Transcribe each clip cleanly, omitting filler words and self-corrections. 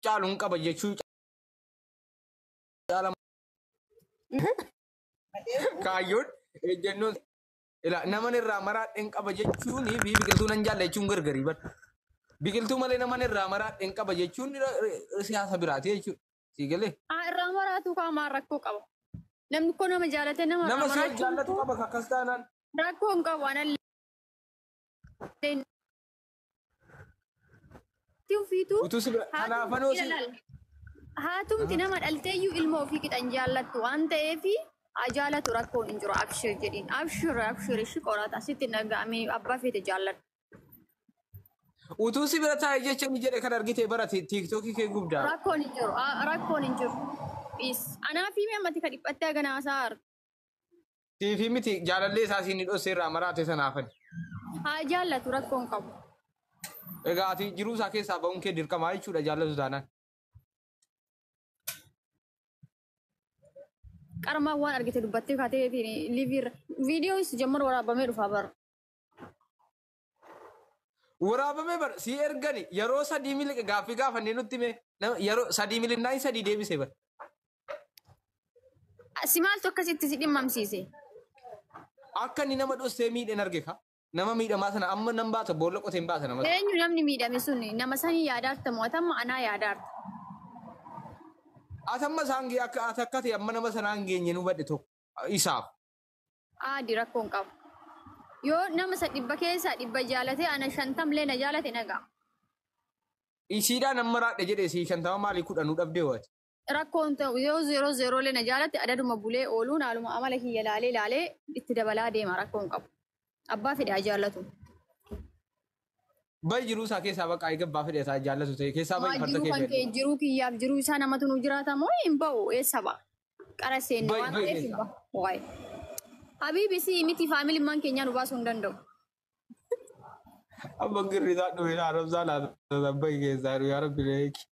caalun qaba jechuu caala kaayyoon ejjennoon ila naman irraa maraadheen qaba jechuun fi biqiltuu nan jaalla jechuun gargarii bar biqiltuu malee naman irraa maraadheen qaba jechuun siyaasa biraati jechuudha siigalee irraa maraatu qaamaan rakkoo qaba namni kun nama jaalate nama si jaallatu qaba akkas taanaan rakkoo hin qabu anallee utuu si bira kanaafan hoosi haatumti nama dhalteeyyuu ilma ofii qixan jaallattu waan ta'eef ajaalatu rakkoon hin jiru abshir jedhin abshir ishi qorata sitti nagaamee abbaa feete jaalladhu. Utuu si bira taa'e jecha ni jedhe kan argite bara tiiktookii kee gubdaa. Rakkoon hin jiru. Anaa fi mi'ammati kan dhiphattee haganaa isaa Tiifi miti jaalallee isaa siin hidhossee irraa maraate sanaafan. haa jaallatu rakkoon qabu. Egaa ati jiruu isaa keessaa ba'uun kee dirqamaa jechuudha jaallatu taanaan. Qarmaa waan argite dubbattee kaatee liiviirra viidiyoo is jammar waraabamee dhufaa bara. Waraabamee bara si ergani yeroo 3 miliqa gaaffii gaafannee nutti mee yeroo 3 milinnaa 3 deebisee bara. Si maaltu akkasitti si dhimmamsiise? Akka inni nama dhossee miidhan arge ka nama miidhamaa sana amma nan baata boolla qoteen baata nama. Eenyu namni miidhame sun nama sanii yaadaarta mootummaa anaa yaadaarta. Atamma saangee akka atakkate amma nama sanaan geenye nu badhe tokko isaaf. Aadi rakkoon qabu. Yoo nama sa dhibba keessaa dhibba jaalate ana 50 lee na jaalate nagaa. Isiidhaan amma raadhe jedhee si 50 maalii 10 nu dhabdee waati. Rakkoon ta'u yoo 00 lee na jaalate adaduma bulee ooluun haaluma amala kiyya laalee itti dabalaa deema rakkoon qabu. Abbaa fedhaa jaallatu. Bayi jiruu isaa keessaa bakka eega abbaa fedhaa isaa jaallatu ta'e keessaa bayi farda kee fedhe. Jiruu kiyyaaf jiruu isaa namatu nu jiraata moo hin ba'u eessa ba'a? Qara seenne waan ta'eef hin ba'u. Waay. Habiibi si miti faamilii man keenya nu baasuu hin danda'u. Amma girri isaa dhufe haaromsaa laata bayi keessaa yaa rabbi leeki.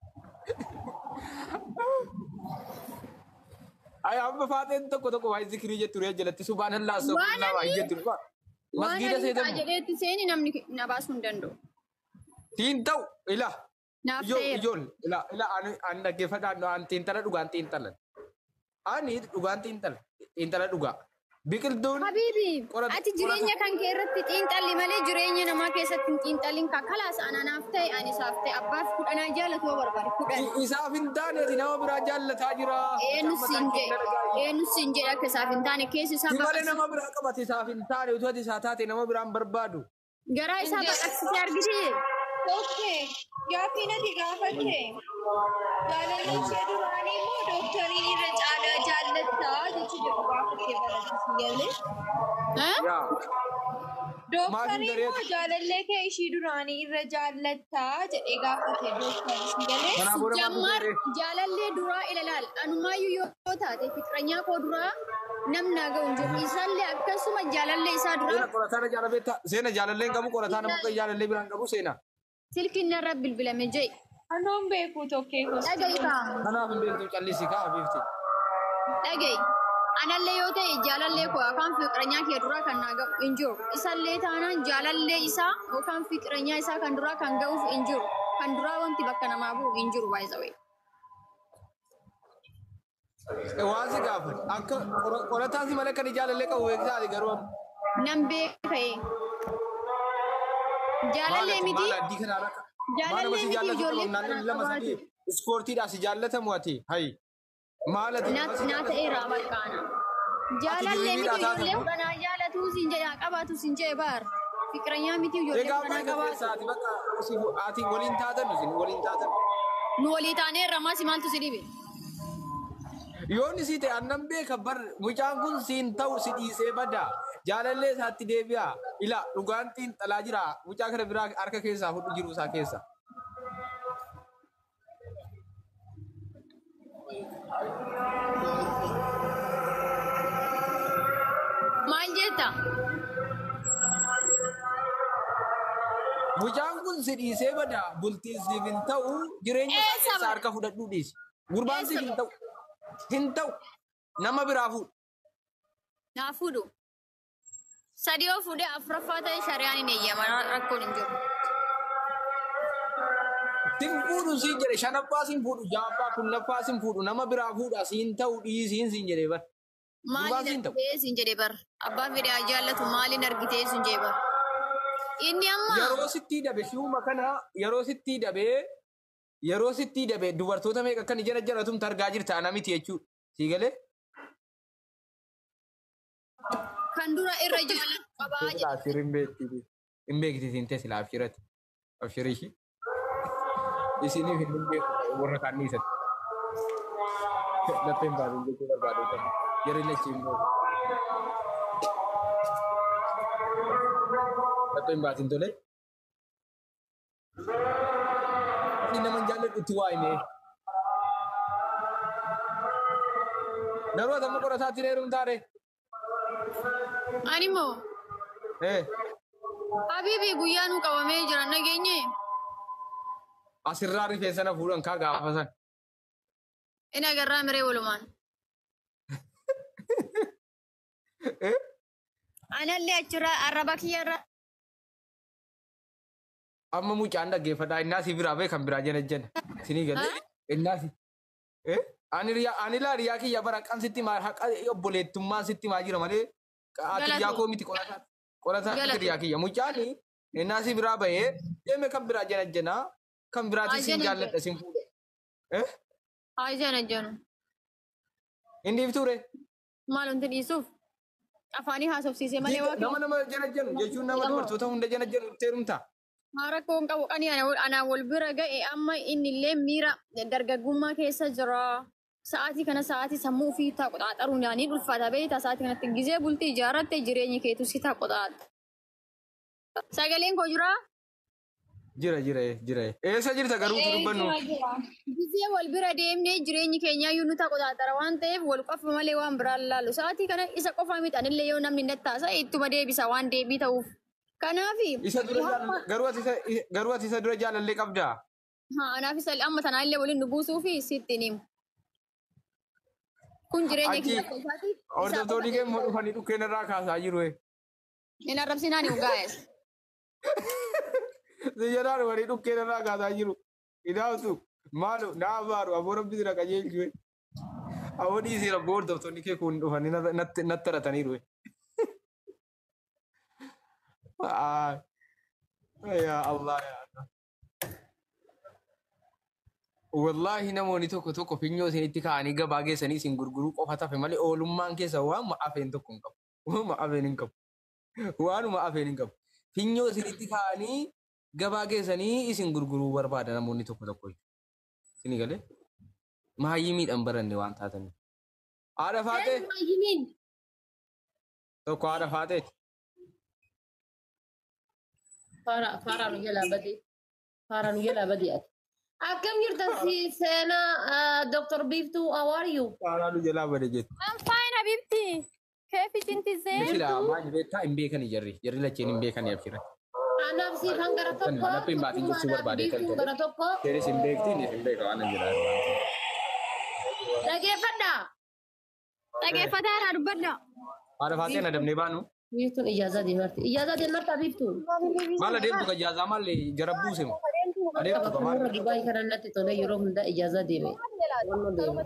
Ay amma faateen tokko waa zikirii jettu ree jalatti subhaanallah subhaanallah waa jettu. Masgiida seetan. Waan jedheetti seeni namni na baasuu hin danda'u. Tiin ta'u ila. Ijool ila an dhaggeeffadhaan an xiintala dhugaan xiintalan. Ani dhugaan xiintala dhugaa. Biqiltuun. Habiibi ati jireenya kan kee irratti xiinxalli malee jireenya namaa keessatti hin xiinxallin kan kalaas ananaaf ta'e ani isaaf ta'e abbaaf kudhanaa jaallatu yoo barbaade kudhan. Isaaf hin taane nama biraa jaallataa jira. Eenyu siin jedhe akka isaaf hin taane keessi isaa baqaqsite. Malee nama biraa qabate isaaf hin taane utuu ati isaa taate nama biraan barbaadu. Garaa isaa baqaqsite argitee. Okay, gaaffii nati gaafatte. Jaalalli ishee duraanii immoo dooktarii irra caalaa jaallattaa jechuun jedhu gaafattee baratisi galee. Dooktarii immoo jaalallee kee ishii duraanii irra jaallattaa jedhee gaafate dooktarii galee. Jammar jaalallee duraa ilaal anumaayyuu yoo taate fikiranyaa koo duraa namna ga'u hin jiru isaallee akkasuma jaalallee isaa duraa. Qorataan jaalabetta seena jaalalleen qabu qorataan amma jaalallee biraan qabu seena. Silkiin narra bilbilame jee. Anoon beeku tokkee gosa. Dhaga'i kaa. Kanaaf hin beektu callisi kaa beekti. Dhaga'i. Anallee yoo ta'e jaalallee koo yookaan fikiranyaa kee duraa kan naa ga'u hin jiru. Isallee taanaan jaalallee isaa yookaan fikiranyaa isaa kan duraa kan ga'uuf hin jiru. Kan duraa wanti bakka namaa bu'u hin jiru baay'isawee. Waan si gaafate akka qorataan si malee kan jaalallee qabu beektaati garuu. Nan beekee. Jaalallee miti. Jaalallee miti ijoollee kana ispoortiidhaa si jaallatamu ati hayi maalati naa ta'eera maqaana jaalallee miti ijoollee kanaa jaallatu siin jedha qabaatu siin jedhe baar fikiranyaa miti ijoollee kanaa qabaatu ati waliin taatan nu walii taanee ramaasi maaltu si dhibe yoonni si ta'e annan beeka bar mucaan kun siin ta'u si dhiisee bada jaalallee isaatti deebi'a ila dhugaan xiinxalaa jira mucaa kana biraa harka keessaa fudhu jiru isaa keessa. Maal jetta? Mucaan kun si dhiisee bada bultii siif hin ta'u jireenya isaa keessaa harka fudhadhuu dhiisi. Gurbaan siif hin ta'u nama biraa fuudhu. Naa fuudhu. Sadii yoo fuudhee afuraffaa ta'e shari'aan hin eeyyama rakkoon hin jiru. Sin fuudhu siin jedhe shanaffaa sin fuudhu jaaffaa kurnaffaa sin fuudhu nama biraa fuudha siin ta'u dhiisiin siin jedhe bar. Maalin argitee sin jedhe bar. Abbaan fedhaa jaallatu maalin argitee sin jedhe bar. Inni amma Yeroo sittii dabe shiuma kana yeroo sittii dabe dubartoota meeqa kan ijana jalatumta argaa jirta ana miti jechuudha. Sii galee? kan dura irra jaallatu qabaa jedhe. Laafir hin beekti siin teessi laafirati. Laafiri ishii. Isiniif hin beeku warra kaan ni isatti. Lapheen baaduu jechuu barbaadu kan yeroo lachii hin beeku. Lapheen baatiin tole. Inni nama jaalladhu itti waa himee. Daruu atamma qorataatti reeruun taare. Ani moo Habibi guyyaa nu qabamee jiran nageenye. Asirraa rifeensa na fuudhan kaa gaafa san. Inni agarraa miree walumaan. Anallee achirraa arraba kiyyarra. Amma mucaan dhaggeeffadhaa innaasii biraa bee kan biraa jana jana. Sinii galee innaasii. Ani laa riyaa kiyya bara kan sitti maa haqa obboleettummaa sitti maa jira malee ati yaa koo miti qorataa riyaa kiyya mucaani innaasii biraa bahee deeme kan biraa jana jana kan biraati sin jaalladha sin fuudhe. Haa jana janu. Inni iftuure. Maal wanti dhiisuuf? Afaanii haasofsiisee malee waa nama jana janu jechuun nama dubartoota hunda jana janu teerumtaa. Rakkoon qabu qanii anaa wal bira ga'e amma inni illee miira dargaggummaa keessa jira. Sa'aatii kana sa'aatii sammuu ofii ta'a qoxaaxaruun yaanii ulfaata beektaa sa'aatii kanatti gizee bultii ijaarratte jireenyi keetu si ta'a qoxaaxa. Sagaleen koo jiraa? Jira. Eessa jirta garuu dubbannu? Gizee wal bira deemnee jireenyi keenyaa yoo nu ta'a qoxaaxara waan ta'eef wal qofa malee waan biraan laalu. Sa'aatii kana isa qofa miti anillee yoo namni nattaasa ittuma deebisa waan deebii ta'uuf. Kanaafi. Garuu ati isa dura jaalallee qabdaa? Anaaf isa amma tanaallee waliin nu buusuu fi sitti himu. Kun jireenya keessaati. Hordoftoonni kee immoo dhufanii dhukkeen irraa kaasaa jiru. Hin arrabsinaan hin gaa'es. Siyyaadhaan dhufanii dhukkeen irraa kaasaa jiru. Hinaaftu maalu naa abaaru aboora bisira qajeelchue. Aboodii isii rabboo hordoftoonni kee kun dhufanii natti tarataniiru. Ya Allah ya Allah. Wallahi namoonni tokko finyoo isinitti kaa'anii gabaa geessanii isin gurguruu qofa tafe malee oolummaan keessa waanuma afeen tokko hin qabu. Waanuma afeen hin qabu. Waanuma afeen hin qabu. Finyoo isinitti kaa'anii gabaa geessanii isin gurguruu barbaada namoonni tokko. Isinii galee? Maayyimiidhaan baranne waan taataniif. Haadha faatee? Tokko haadha faateeti. Faraan jala badii ati. Akkam jirta seena Dr. Biftu, how are you? Faraan jala badee jettu. I'm fine Habibti. Keefi cinti zee. Sila maal beektaa hin beekani jarri lacheen hin beekani abshira. Anaaf si kan gara tokko. Lapheen baatiin jechuu barbaade kan ta'e. Gara tokko. Seeris hin beektiin hin beeka waan hin jedhaa. Dhageeffadhaa. Dhageeffataadhaa dubbadhaa. Haadha faatee na dabnee baanu. Biftuun ijaazaa deemarti. Ijaazaa deemartaa Biftuun. Maal adeemtu ka ijaazaa maal jara buuse mu? Adeemtu ka maal? Warra Dubaay kana natti tole yeroo hundaa ijaazaa deeme. Wannoo deeme.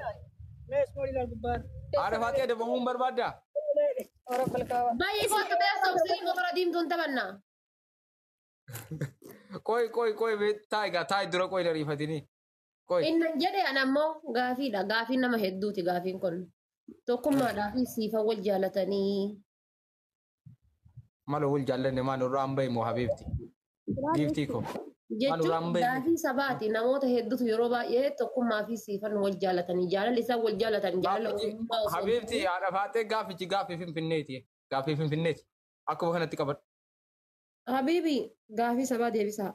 Haadha faatee adabamuun barbaaddaa? Baay'ee si akka beektaa obsirii motora diimtuun taphannaa. Koi taa'e dura koi dariifatini. Koi. Inni jedhe an ammoo gaafiidha. Gaafiin nama hedduuti gaafiin kun. Tokkummaadhaa fi siifa wal jaalatanii. Malo wal jaallanne maan irraa an bahe moo habiibti? Giiftii ko. Jechuun gaafii sabaati namoota hedduutu yeroo baay'ee tokkummaa fi siifan wal jaalatanii jaalala isaan wal jaalatan jaalala. Habiibti haadha faatee gaafichi gaafii finfinneeti. Gaafii finfinneeti. Akkuma kanatti qabadhu. Habiibi gaafii sabaa deebisaa.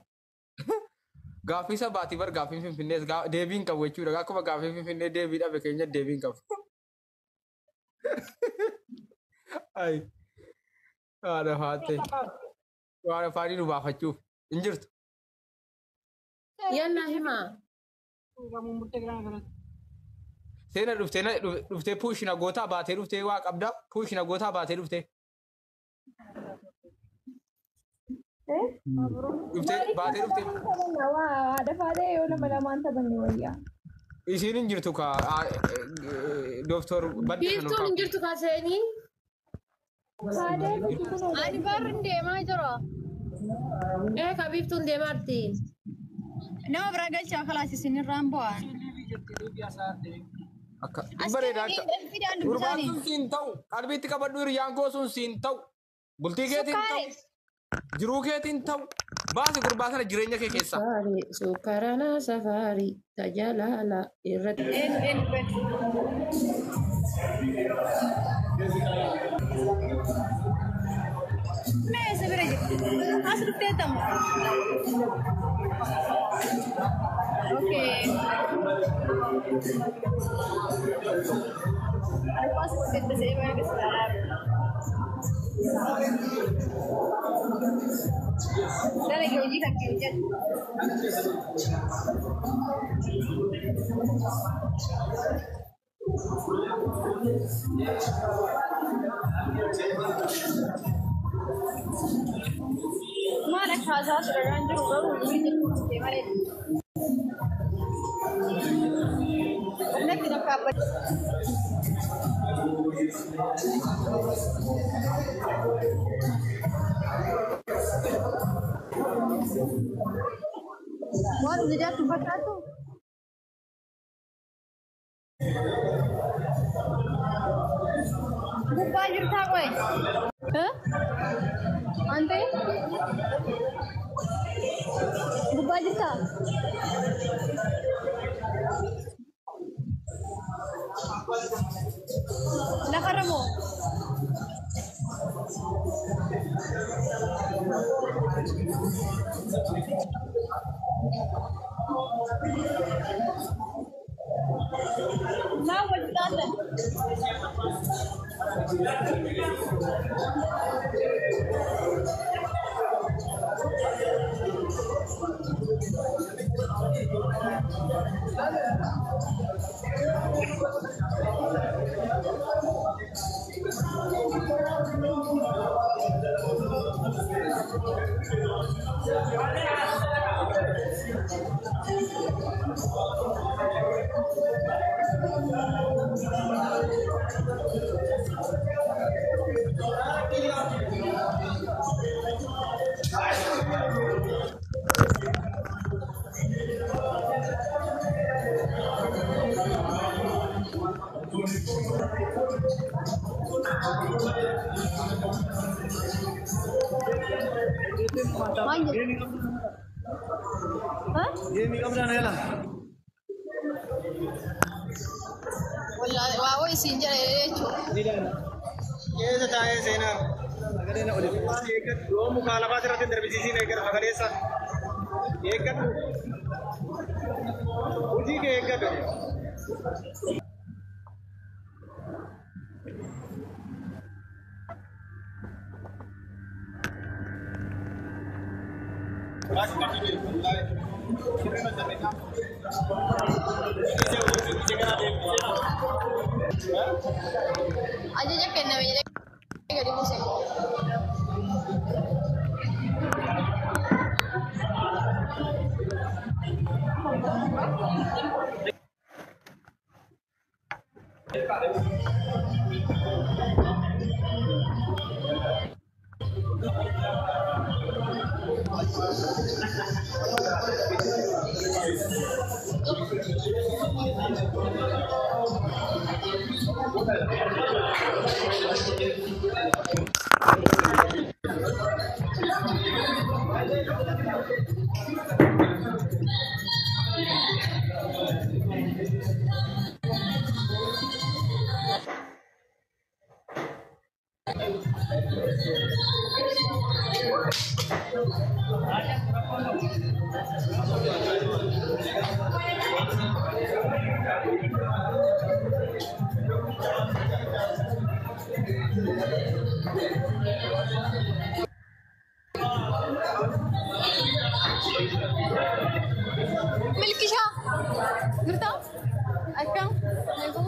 Gaafii sabaati bar gaafii finfinnees deebiin qabu jechuudha. Akkuma gaafii finfinnee deebii dhabe keenya deebiin qabu. Ayi. Haadha faatee. Haadha faanii nu baafachuuf hin jirtu. Yalla himaa. Seena dhuftee puushina gootaa baatee dhuftee waa qabdaa. Puushina gootaa baatee dhuftee. Dhuftee baatee dhuftee. Haadha faadha yoo nama lamaan taphanne wayyaa. Isiin hin jirtu ka Dooktor Baddee Biiftuun hin jirtu kaaseenii. Ani barri deemaa jira. Ka biiftuun deemaarti. Nama bira galchaa kalaas isinirraan bu'an. Akka bareedaa akka gurbaan sun siin ta'u qalbiitti qabadhu hiriyaan koo sun siin ta'u bultii keetiin ta'u jiruu keetiin ta'u baasi gurbaa sana jireenya kee keessa. Sukkaarana safaarii tajaajila irratti. Mee sebira jirti. As dhuftee tamu. Okay. Pas kita saya ke sekarang. Dah lagi uji kaki ujian. Mana khasa sudah ranjur baru ini kemarin. Karena tidak kabar. Wah, sudah tempat satu. Buka jurta kowe. Hah? Ante? Buka jurta. Nakaramu. Now what's that? Hah? Ini kamu jangan ya lah. Wallahi wow isin jare chu. Ini saya sena. Agar ini udah ikat dua muka lapas ratin dari sisi naik ke agar esa. Ikat. Uji ke ikat. Aja aja kena aja gadi musim. Milkisha, ngerti? Akang, ngerti?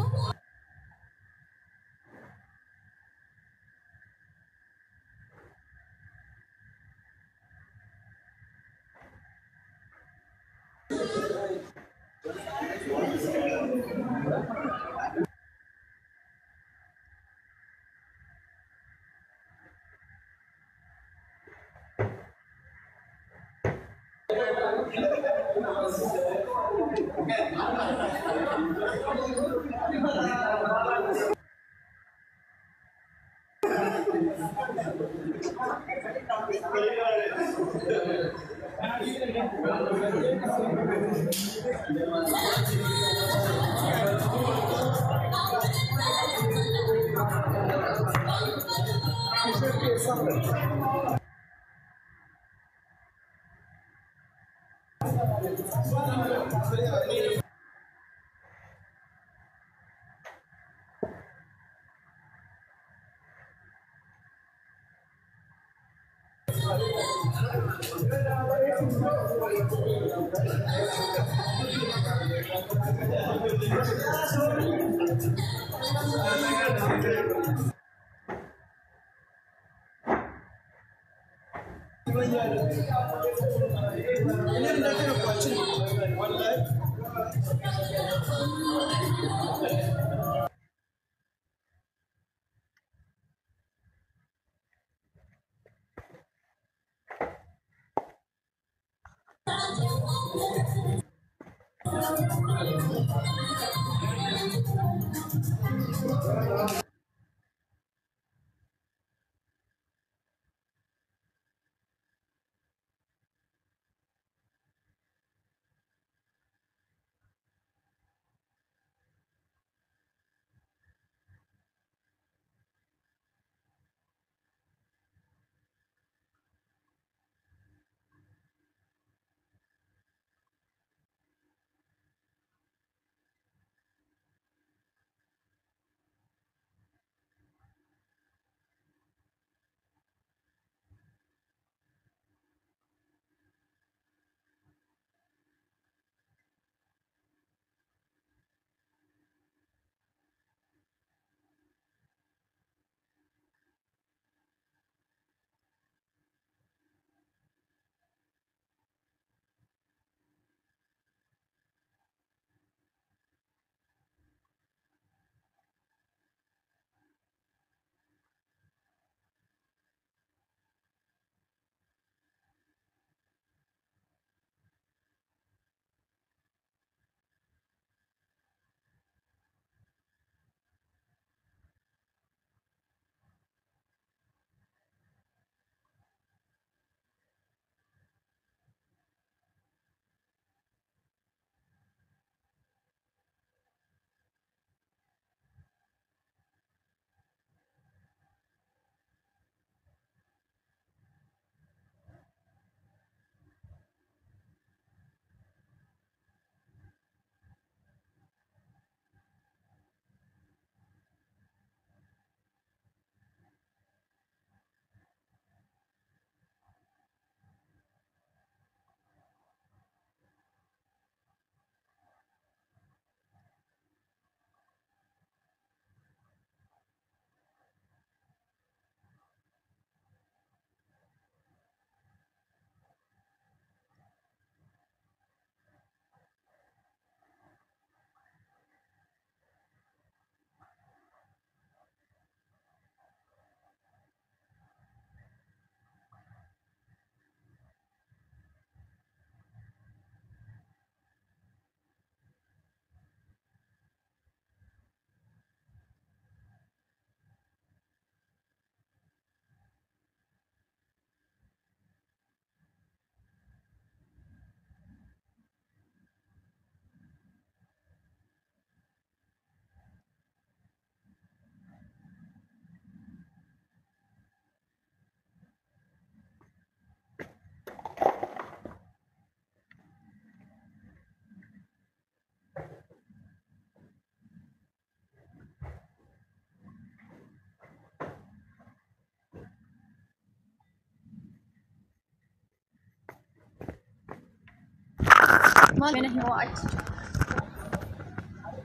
Maal bena hin wa'ad.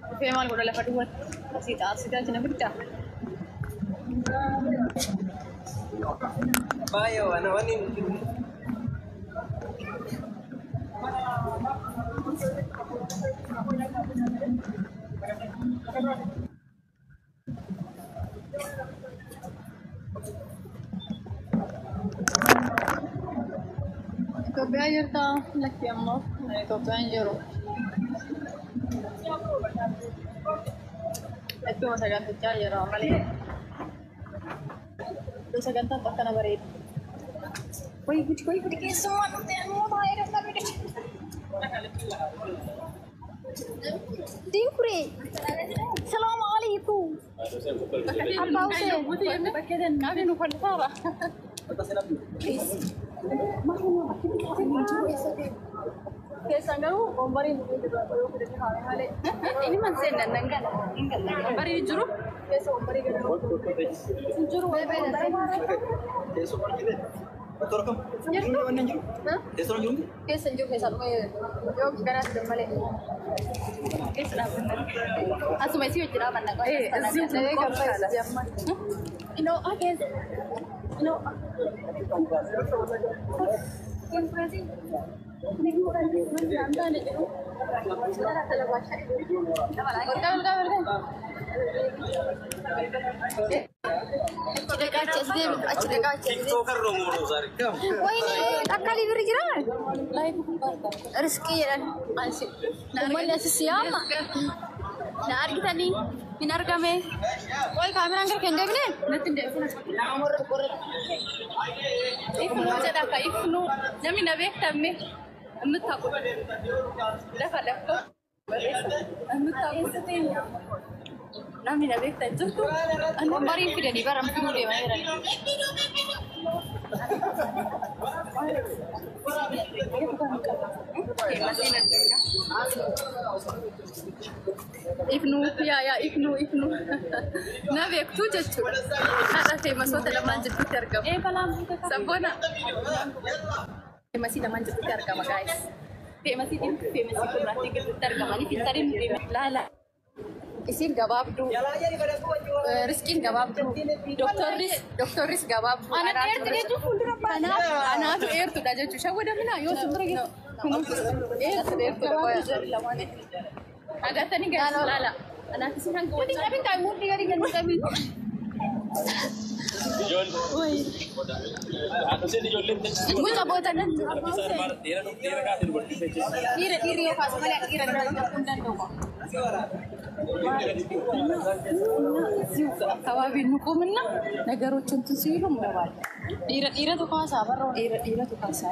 Dhufee maal godha lafa duwwaa asiidhaa jina guddaa. Baay'ee waan Itoophiyaa jirtaa lakki ammoo Itoophiyaan jiru. Ittuma sagantichaa jira malee. Iddoo sagantaan akkana bareedu. Wayi gudi keessummaa dhufte ammoo baay'ee daftaa bide. Dinkure. Salaamu alaikum. Abbaa Hussein. Bakka naaf nu falfaara. Keessan garuu wambariin ini man seenan nangan wambarii jiru keessa wambarii jiru keessa jiru keessa yoo garaas malee keessa asuma isii wajjin dhaabanna ino akees ino akali biri jiran rezeki jedhan uummanni asi siyaama na argitanii hin argame way kaameraan gara keenya deebine natti hin deebine namoota qorre ifnu jedha ka ifnu namni na beektamne የምታውቁ ለፈለኩ የምታውቁት ናሚና ቤት ታጅቱ አንባሪ ፊደኒ ባራም ፊኑ ደ ማይራኒ ifnu ya ifnu na beektu jechu haadha masoota lamaan jirtu argamu balam sabona masih daman jeput argama guys. Masih kurang kita argama ni pintarin lala. Isin gababdu. Riskin gababdu. Doktoris gababdu. Anak air tu dia tu fundra apa? Anak tu air tu dah jadi siapa dah mana? Yo sumber gitu. Air tu lamane. Agak tani guys lala. Anak tu sinang kau. Tapi kau mudi kari kan kami. John. Oi. Aku sih di John Lim. Gua botan. Tira yo pas mala tira kundan do. Kawabin ko man na nagarochon to silo mo ba. Tira to ka sa baro. Tira to ka sa.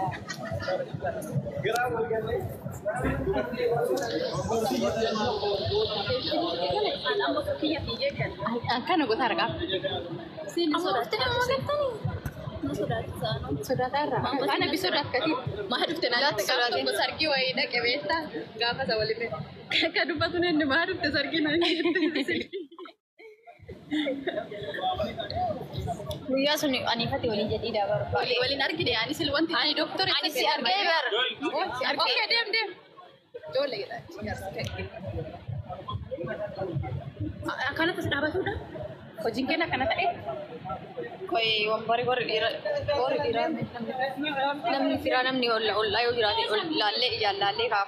Kan aku targa. Sini sudah tarra. Ana bisurat kati. Mahaduf tenala tekan ko sarki wa ina ke beta. Gafa sa walime. Kadu patune ne mahaduf te sarki na ni. Luya suni anifati wali jadi dabar. Wali narki de ani silwanti ani doktor ani si arge bar. Oke dem. Jol lagi dah. Akana pas dapat sudah. Kau jingken akana tak koi wambari gor ira namni firanam ni olla yo jirati lalle ka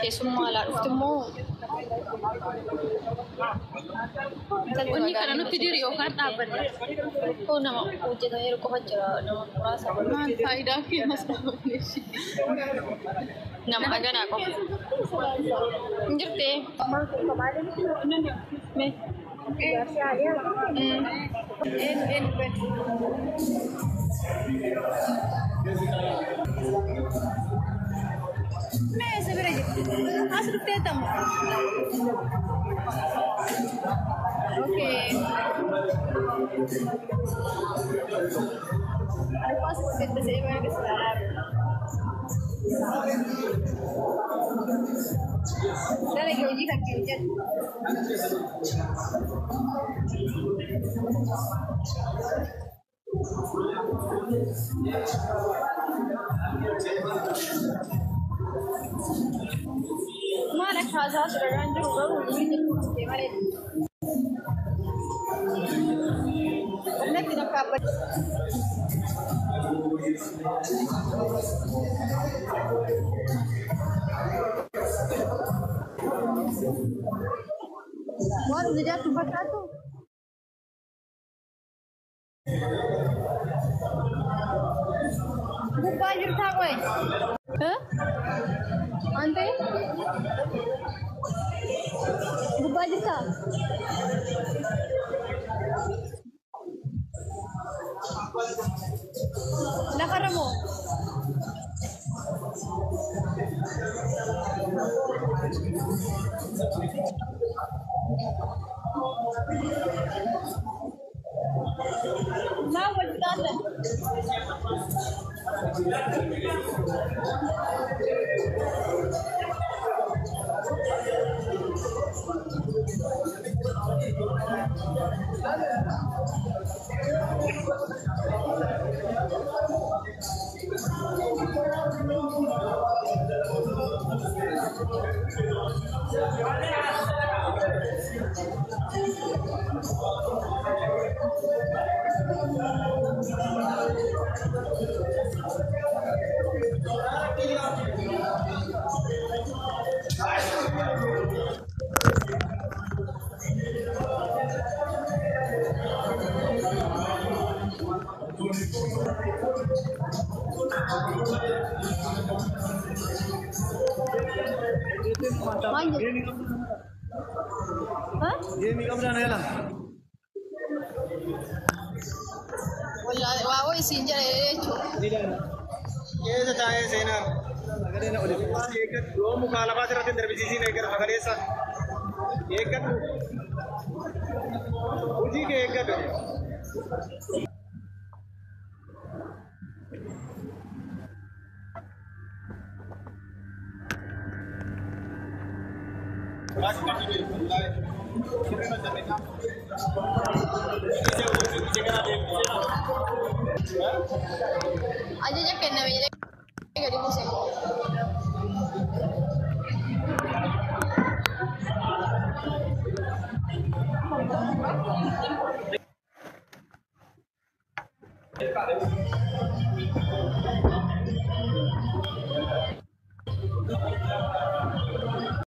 kesumma la tumo onni kana nutti diri yo kan taban ko nama uje da ero ko hajra nama purasa man faida ke masna nama agana ko njirte me मैं सवेरे आज रुकते तम ओके पास कितने से मैं के साथ Dale que oye que ya. Mana kaza sudah juga ini mare. Nak tidak apa. Waan hojjetaatu fakkaatu. Gubbaa jirtaa qoy. Ante? Gubbaa jirtaa? Lafarra moo? Naa wal fudhatan. Gaming ka na lang. Wala, wow, isin dyan jechuudha. Hindi lang. Keessa taa'ee seenaa. Sagalee na oli. Eeggadhu. Yoo muka lafaa irratti hin darbisiisiin eeggadhu sagaleessa. Eeggadhu. Hojii kee eeggadhu. Ajaja kenname jedhee gadi buuse.